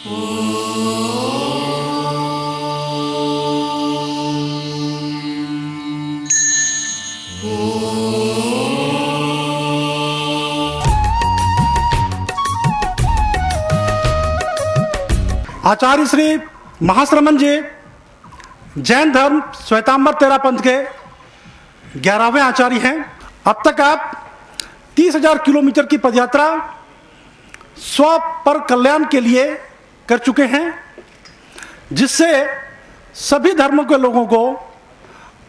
आचार्य श्री महाश्रमण जी जैन धर्म श्वेतांबर तेरा पंथ के 11वें आचार्य हैं। अब तक आप 30,000 किलोमीटर की पदयात्रा स्व पर कल्याण के लिए कर चुके हैं, जिससे सभी धर्मों के लोगों को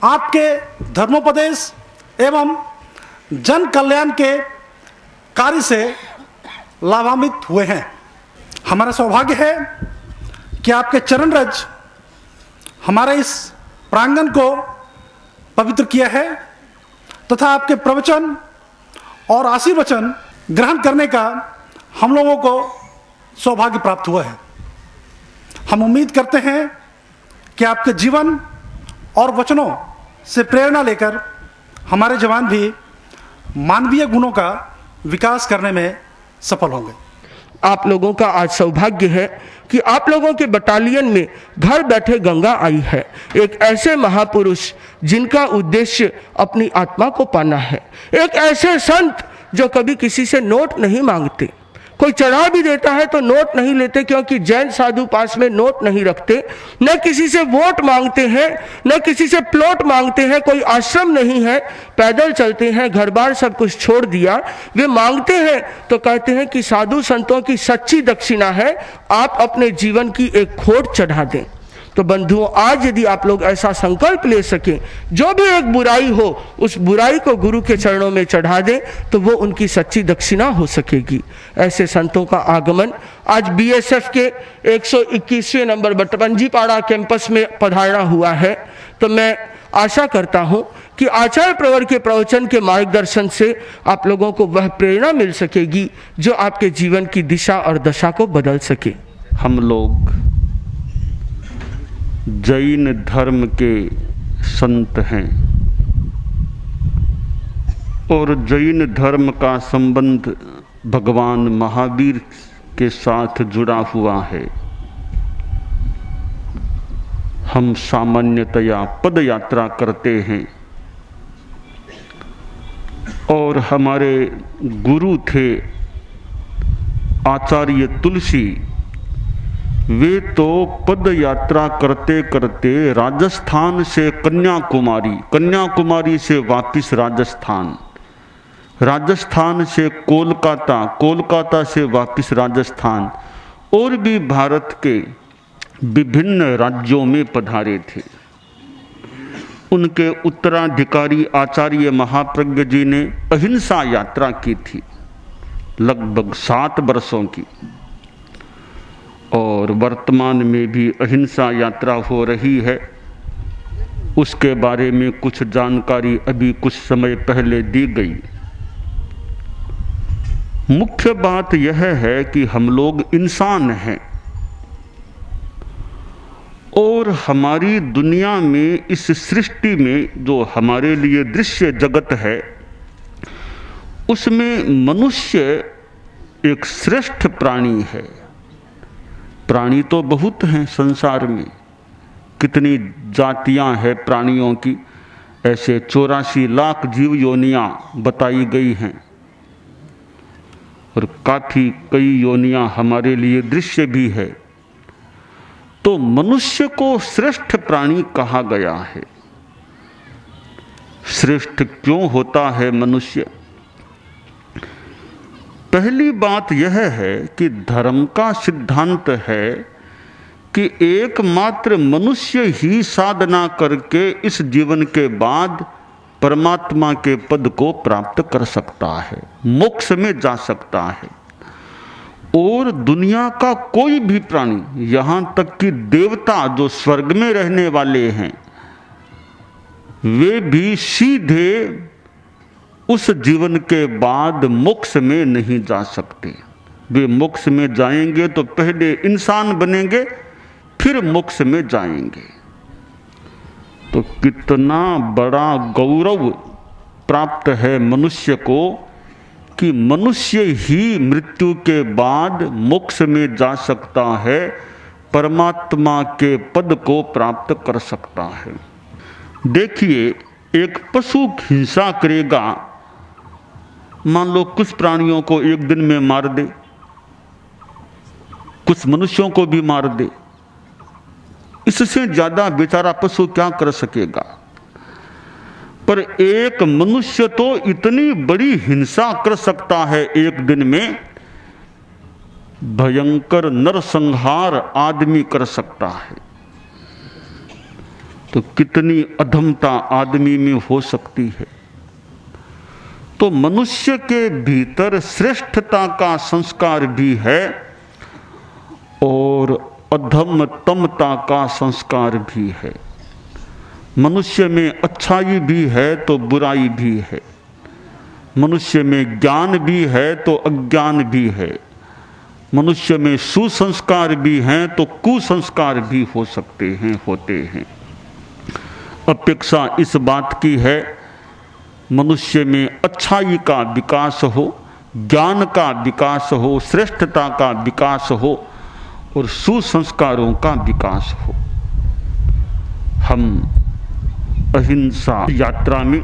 आपके धर्मोपदेश एवं जन कल्याण के कार्य से लाभान्वित हुए हैं। हमारा सौभाग्य है कि आपके चरण रज हमारे इस प्रांगण को पवित्र किया है तथा आपके प्रवचन और आशीर्वचन ग्रहण करने का हम लोगों को सौभाग्य प्राप्त हुआ है। हम उम्मीद करते हैं कि आपके जीवन और वचनों से प्रेरणा लेकर हमारे जवान भी मानवीय गुणों का विकास करने में सफल होंगे। आप लोगों का आज सौभाग्य है कि आप लोगों के बटालियन में घर बैठे गंगा आई है, एक ऐसे महापुरुष जिनका उद्देश्य अपनी आत्मा को पाना है, एक ऐसे संत जो कभी किसी से नोट नहीं मांगते, कोई चढ़ा भी देता है तो नोट नहीं लेते, क्योंकि जैन साधु पास में नोट नहीं रखते, न किसी से वोट मांगते हैं, न किसी से प्लॉट मांगते हैं, कोई आश्रम नहीं है, पैदल चलते हैं, घर बार सब कुछ छोड़ दिया। वे मांगते हैं तो कहते हैं कि साधु संतों की सच्ची दक्षिणा है, आप अपने जीवन की एक खोट चढ़ा दें। तो बंधुओं, आज यदि आप लोग ऐसा संकल्प ले सकें, जो भी एक बुराई हो उस बुराई को गुरु के चरणों में चढ़ा दें, तो वो उनकी सच्ची दक्षिणा हो सकेगी। ऐसे संतों का आगमन आज बीएसएफ के 121वें नंबर बटवंजीपाड़ा कैंपस में पधारा हुआ है। तो मैं आशा करता हूँ कि आचार्य प्रवर के प्रवचन के मार्गदर्शन से आप लोगों को वह प्रेरणा मिल सकेगी जो आपके जीवन की दिशा और दशा को बदल सके। हम लोग जैन धर्म के संत हैं और जैन धर्म का संबंध भगवान महावीर के साथ जुड़ा हुआ है। हम सामान्यतया पद यात्रा करते हैं और हमारे गुरु थे आचार्य तुलसी, वे तो पद यात्रा करते करते राजस्थान से कन्याकुमारी, कन्याकुमारी से वापिस राजस्थान, राजस्थान से कोलकाता, कोलकाता से वापिस राजस्थान और भी भारत के विभिन्न राज्यों में पधारे थे। उनके उत्तराधिकारी आचार्य महाप्रज्ञ जी ने अहिंसा यात्रा की थी, लगभग 7 वर्षों की, और वर्तमान में भी अहिंसा यात्रा हो रही है। उसके बारे में कुछ जानकारी अभी कुछ समय पहले दी गई। मुख्य बात यह है कि हम लोग इंसान हैं और हमारी दुनिया में, इस सृष्टि में जो हमारे लिए दृश्य जगत है, उसमें मनुष्य एक श्रेष्ठ प्राणी है। प्राणी तो बहुत हैं संसार में, कितनी जातियां हैं प्राणियों की, ऐसे 84 लाख जीव योनियां बताई गई हैं और काफ़ी कई योनियां हमारे लिए दृश्य भी है। तो मनुष्य को श्रेष्ठ प्राणी कहा गया है। श्रेष्ठ क्यों होता है मनुष्य? पहली बात यह है कि धर्म का सिद्धांत है कि एकमात्र मनुष्य ही साधना करके इस जीवन के बाद परमात्मा के पद को प्राप्त कर सकता है, मोक्ष में जा सकता है। और दुनिया का कोई भी प्राणी, यहाँ तक कि देवता जो स्वर्ग में रहने वाले हैं, वे भी सीधे उस जीवन के बाद मोक्ष में नहीं जा सकते। वे मोक्ष में जाएंगे तो पहले इंसान बनेंगे, फिर मोक्ष में जाएंगे। तो कितना बड़ा गौरव प्राप्त है मनुष्य को कि मनुष्य ही मृत्यु के बाद मोक्ष में जा सकता है, परमात्मा के पद को प्राप्त कर सकता है। देखिए, एक पशु हिंसा करेगा, मान लो कुछ प्राणियों को एक दिन में मार दे, कुछ मनुष्यों को भी मार दे, इससे ज्यादा बेचारा पशु क्या कर सकेगा। पर एक मनुष्य तो इतनी बड़ी हिंसा कर सकता है एक दिन में, भयंकर नरसंहार आदमी कर सकता है। तो कितनी अधमता आदमी में हो सकती है। तो मनुष्य के भीतर श्रेष्ठता का संस्कार भी है और अधमतमता का संस्कार भी है। मनुष्य में अच्छाई भी है तो बुराई भी है, मनुष्य में ज्ञान भी है तो अज्ञान भी है, मनुष्य में सुसंस्कार भी हैं तो कुसंस्कार भी हो सकते हैं, होते हैं। अपेक्षा इस बात की है मनुष्य में अच्छाई का विकास हो, ज्ञान का विकास हो, श्रेष्ठता का विकास हो और सुसंस्कारों का विकास हो। हम अहिंसा यात्रा में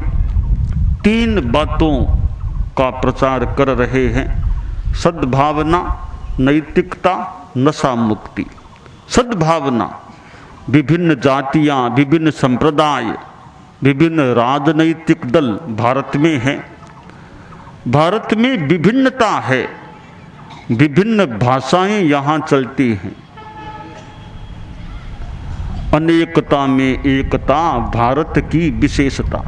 3 बातों का प्रचार कर रहे हैं: सद्भावना, नैतिकता, नशा मुक्ति। सद्भावना, विभिन्न जातियां, विभिन्न संप्रदाय, विभिन्न राजनैतिक दल भारत में हैं। भारत में विभिन्नता है, विभिन्न भाषाएं यहाँ चलती हैं। अनेकता में एकता भारत की विशेषता।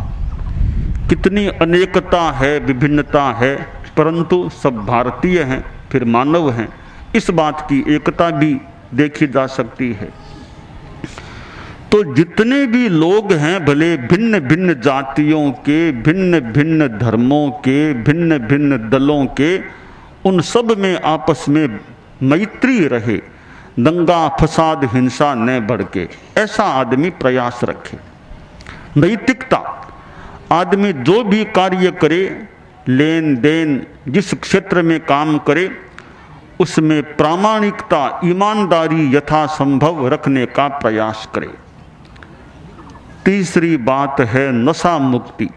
कितनी अनेकता है, विभिन्नता है, परंतु सब भारतीय हैं, फिर मानव हैं। इस बात की एकता भी देखी जा सकती है। तो जितने भी लोग हैं, भले भिन्न भिन्न जातियों के, भिन्न भिन्न धर्मों के, भिन्न भिन्न दलों के, उन सब में आपस में मैत्री रहे, दंगा फसाद हिंसा न भड़के, ऐसा आदमी प्रयास रखे। नैतिकता, आदमी जो भी कार्य करे, लेन देन जिस क्षेत्र में काम करे, उसमें प्रामाणिकता, ईमानदारी यथासंभव रखने का प्रयास करे। तीसरी बात है नशा मुक्ति।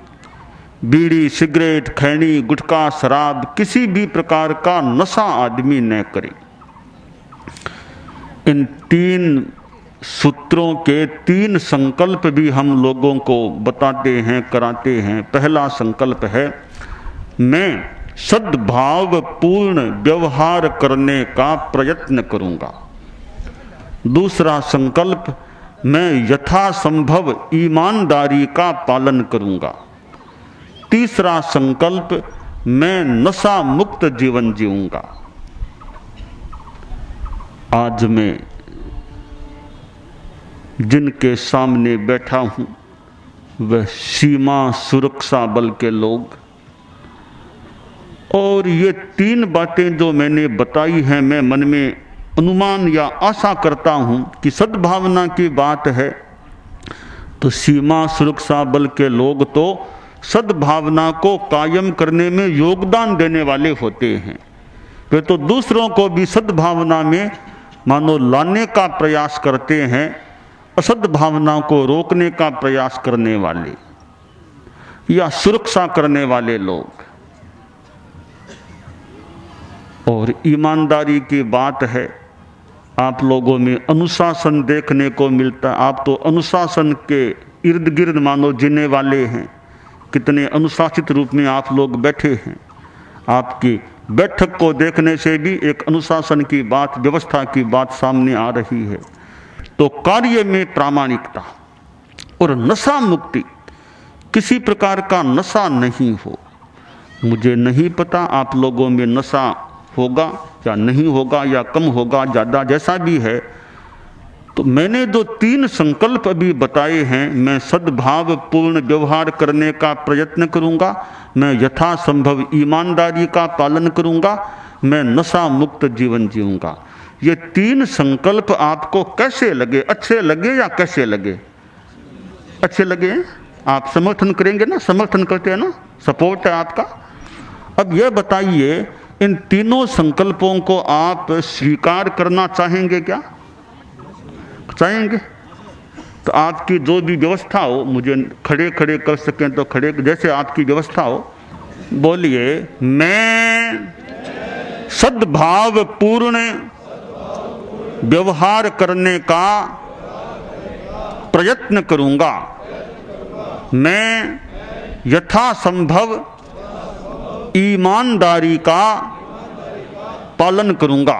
बीड़ी, सिगरेट, खैनी, गुटखा, शराब, किसी भी प्रकार का नशा आदमी न करे। इन 3 सूत्रों के 3 संकल्प भी हम लोगों को बताते हैं, कराते हैं। पहला संकल्प है, मैं सद्भाव पूर्ण व्यवहार करने का प्रयत्न करूंगा। दूसरा संकल्प, मैं यथासंभव ईमानदारी का पालन करूंगा। तीसरा संकल्प, मैं नशा मुक्त जीवन जीऊंगा। आज मैं जिनके सामने बैठा हूं वह सीमा सुरक्षा बल के लोग, और ये 3 बातें जो मैंने बताई हैं, मैं मन में अनुमान या आशा करता हूं कि सद्भावना की बात है तो सीमा सुरक्षा बल के लोग तो सद्भावना को कायम करने में योगदान देने वाले होते हैं। वे तो दूसरों को भी सद्भावना में मानो लाने का प्रयास करते हैं, असद्भावना को रोकने का प्रयास करने वाले या सुरक्षा करने वाले लोग। और ईमानदारी की बात है, आप लोगों में अनुशासन देखने को मिलता है। आप तो अनुशासन के इर्द गिर्द मानो जीने वाले हैं। कितने अनुशासित रूप में आप लोग बैठे हैं। आपकी बैठक को देखने से भी एक अनुशासन की बात, व्यवस्था की बात सामने आ रही है। तो कार्य में प्रामाणिकता और नशा मुक्ति, किसी प्रकार का नशा नहीं हो। मुझे नहीं पता आप लोगों में नशा होगा या नहीं होगा, या कम होगा, ज़्यादा, जैसा भी है। तो मैंने जो 3 संकल्प अभी बताए हैं, मैं सद्भाव पूर्ण व्यवहार करने का प्रयत्न करूंगा, मैं यथासंभव ईमानदारी का पालन करूंगा, मैं नशा मुक्त जीवन जीऊंगा। ये 3 संकल्प आपको कैसे लगे? अच्छे लगे या कैसे लगे? अच्छे लगे? आप समर्थन करेंगे ना? समर्थन करते हैं ना? सपोर्ट है आपका। अब यह बताइए, इन तीनों संकल्पों को आप स्वीकार करना चाहेंगे क्या? चाहेंगे? तो आपकी जो भी व्यवस्था हो, मुझे खड़े खड़े कर सकें तो खड़े, जैसे आपकी व्यवस्था हो, बोलिए, मैं सद्भाव पूर्ण व्यवहार करने का प्रयत्न करूंगा। मैं यथासंभव ईमानदारी का पालन करूंगा।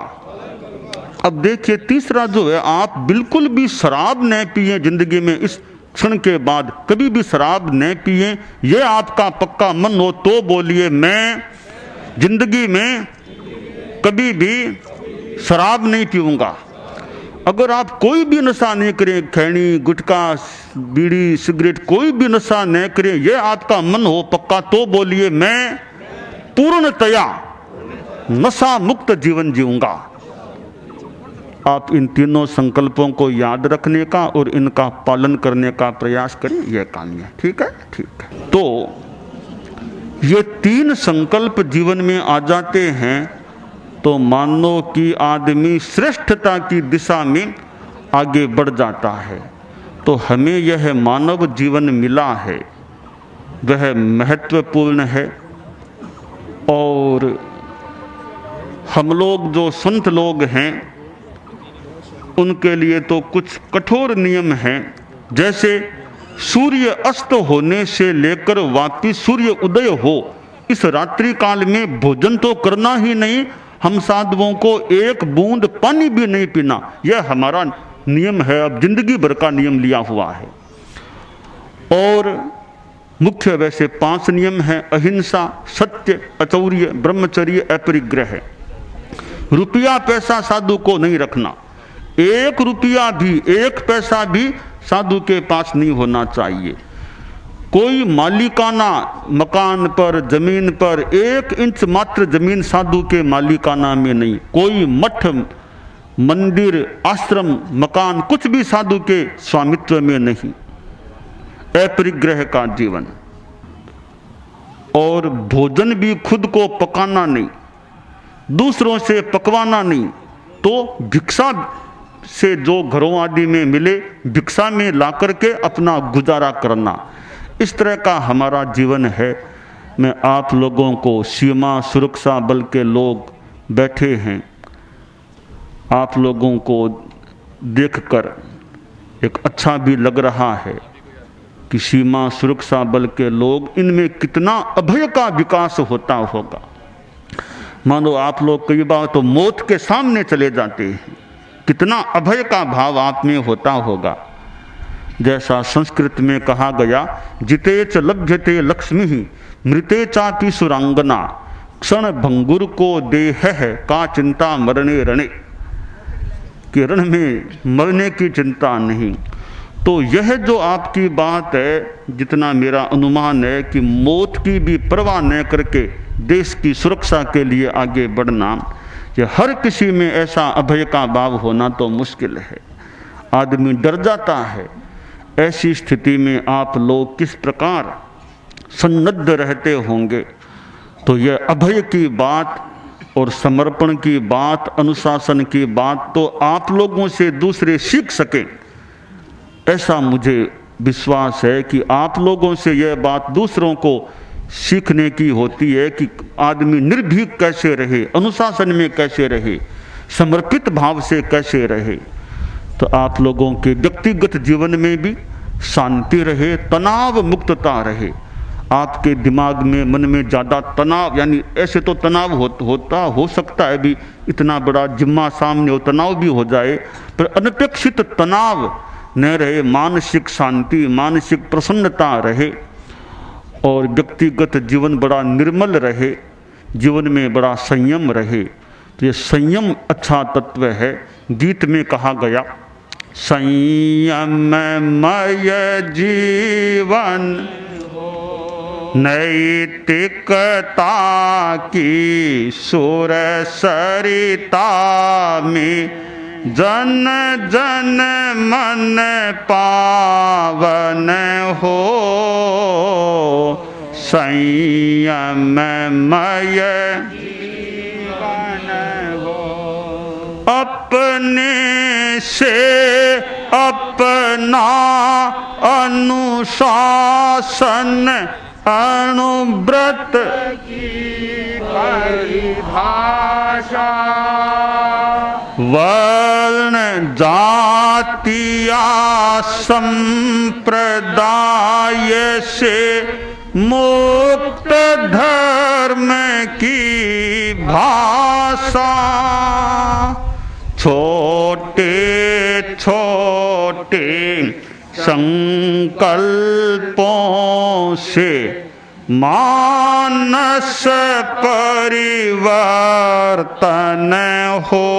अब देखिए, तीसरा जो है, आप बिल्कुल भी शराब न पिए जिंदगी में, इस क्षण के बाद कभी भी शराब न पिए, यह आपका पक्का मन हो तो बोलिए, मैं जिंदगी में कभी भी शराब नहीं पीऊंगा। अगर आप कोई भी नशा नहीं करें, खैनी, गुटखा, बीड़ी, सिगरेट, कोई भी नशा नहीं करें, यह आपका मन हो पक्का तो बोलिए, मैं पूर्णतया नशा मुक्त जीवन जीऊंगा। आप इन तीनों संकल्पों को याद रखने का और इनका पालन करने का प्रयास करें, यह काम है। ठीक है? ठीक है। तो ये तीन संकल्प जीवन में आ जाते हैं तो मानो कि आदमी श्रेष्ठता की दिशा में आगे बढ़ जाता है। तो हमें यह मानव जीवन मिला है, वह महत्वपूर्ण है। और हम लोग जो संत लोग हैं, उनके लिए तो कुछ कठोर नियम हैं, जैसे सूर्य अस्त होने से लेकर वापिस सूर्य उदय हो, इस रात्रि काल में भोजन तो करना ही नहीं, हम साधुओं को एक बूंद पानी भी नहीं पीना, यह हमारा नियम है। अब जिंदगी भर का नियम लिया हुआ है। और मुख्य वैसे 5 नियम हैं: अहिंसा, सत्य, अचौर्य, ब्रह्मचर्य, अपरिग्रह। रुपया पैसा साधु को नहीं रखना, 1 रुपया भी, 1 पैसा भी साधु के पास नहीं होना चाहिए। कोई मालिकाना मकान पर, जमीन पर 1 इंच मात्र जमीन साधु के मालिकाना में नहीं। कोई मठ, मंदिर, आश्रम, मकान कुछ भी साधु के स्वामित्व में नहीं। अपरिग्रह का जीवन। और भोजन भी खुद को पकाना नहीं, दूसरों से पकवाना नहीं, तो भिक्षा से जो घरों आदि में मिले, भिक्षा में ला करके अपना गुजारा करना। इस तरह का हमारा जीवन है। मैं आप लोगों को, सीमा सुरक्षा बल के लोग बैठे हैं, आप लोगों को देखकर एक अच्छा भी लग रहा है कि सीमा सुरक्षा बल के लोग, इनमें कितना अभय का विकास होता होगा। मानो आप लोग कई बार तो मौत के सामने चले जाते हैं, कितना अभय का भाव आप में होता होगा। जैसा संस्कृत में कहा गया, जिते च लभ्यते लक्ष्मी ही मृते चापि सुरांगना, क्षण भंगुर को देह है का चिंता मरने रणे, कि रण में मरने की चिंता नहीं। तो यह जो आपकी बात है, जितना मेरा अनुमान है कि मौत की भी परवाह न करके देश की सुरक्षा के लिए आगे बढ़ना, यह हर किसी में ऐसा अभय का भाव होना तो मुश्किल है। आदमी डर जाता है। ऐसी स्थिति में आप लोग किस प्रकार सन्नद्ध रहते होंगे। तो यह अभय की बात और समर्पण की बात, अनुशासन की बात तो आप लोगों से दूसरे सीख सके, ऐसा मुझे विश्वास है कि आप लोगों से यह बात दूसरों को सीखने की होती है कि आदमी निर्भीक कैसे रहे, अनुशासन में कैसे रहे, समर्पित भाव से कैसे रहे। तो आप लोगों के व्यक्तिगत जीवन में भी शांति रहे, तनाव मुक्तता रहे। आपके दिमाग में, मन में ज़्यादा तनाव, यानी ऐसे तो तनाव हो सकता है भी, इतना बड़ा जिम्मा सामने हो, तनाव भी हो जाए, पर अनपेक्षित तनाव न रहे, मानसिक शांति, मानसिक प्रसन्नता रहे और व्यक्तिगत जीवन बड़ा निर्मल रहे, जीवन में बड़ा संयम रहे। तो ये संयम अच्छा तत्व है। गीत में कहा गया, संयममय जीवन नैतिकता की सुर सरिता में, जन जन मन पावन हो, संयममय अपने से अपना अनुशासन अणुव्रत की परिभाषा वर्ण जातिया संप्रदाय से मुक्त धर्म की भाषा छोटे छोटे संकल्पों से मानस परिवर्तन हो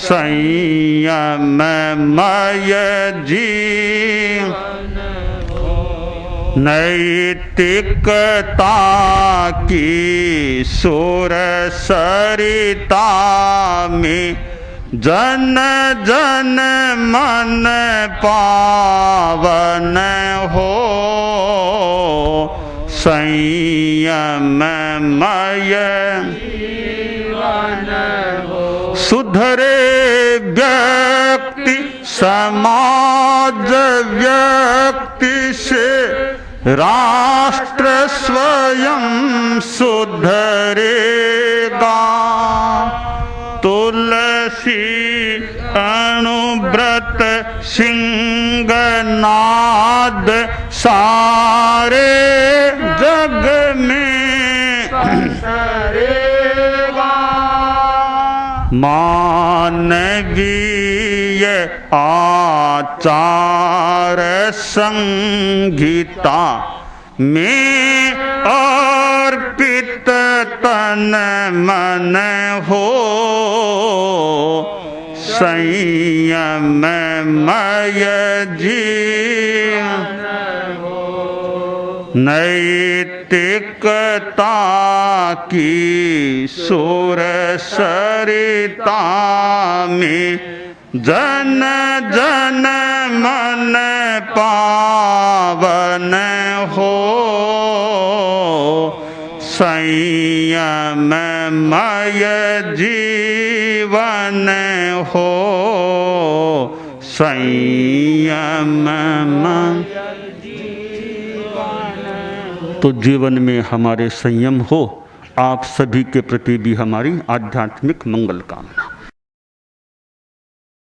संयममय जीवन नैतिकता की सुर सरिता में जन जन मन पावन हो संयममय जीवन हो सुधरे व्यक्ति समाज व्यक्ति से राष्ट्र स्वयं सुधरेगा तुलसी अणुव्रत सिंहनाद सारे जग में पसरेगा मानवीय आचार संहिता में अर्पित तन मन हो संयममय जीवन नैतिकता की सुर सरिता में जन जन मन पावन हो संयममय जीवन हो संयममय तो जीवन में हमारे संयम हो। आप सभी के प्रति भी हमारी आध्यात्मिक मंगल कामना।